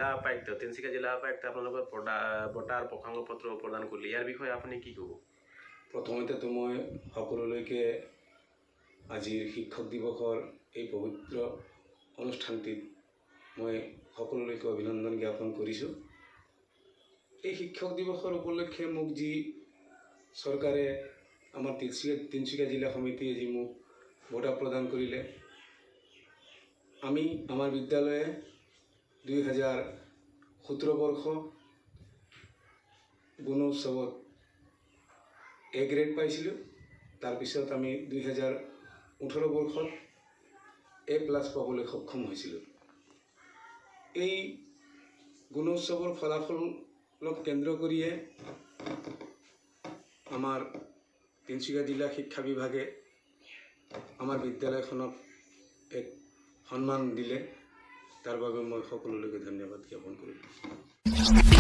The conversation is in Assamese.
জিলা উপায়ুক্ত তিনিচুকীয়া জিলা উপায়ুক্ত আপোনালোকৰ বঁটাৰ প্ৰসংগপত্ৰ প্ৰদান কৰিলে ইয়াৰ বিষয়ে আপুনি কি ক'ব? প্ৰথমতেতো মই সকলোলৈকে আজিৰ শিক্ষক দিৱসৰ এই পবিত্ৰ অনুষ্ঠানটিত মই সকলোলৈকে অভিনন্দন জ্ঞাপন কৰিছোঁ। এই শিক্ষক দিৱসৰ উপলক্ষে মোক যি চৰকাৰে আমাৰ তিনিচুকীয়া জিলা সমিতিয়ে যি মোক বঁটা প্ৰদান কৰিলে, আমি আমাৰ বিদ্যালয়ে 2017 বৰ্ষ গুণোৎসৱত A গ্ৰেড পাইছিলোঁ। তাৰপিছত আমি 2018 বৰ্ষত A+ পাবলৈ সক্ষম হৈছিলোঁ। এই গুণোৎসৱৰ ফলাফলক কেন্দ্ৰ কৰিয়ে আমাৰ তিনিচুকীয়া জিলা শিক্ষা বিভাগে আমাৰ বিদ্যালয়খনক এক সন্মান দিলে। তাৰ বাবে মই সকলোলৈকে ধন্যবাদ জ্ঞাপন কৰিলোঁ।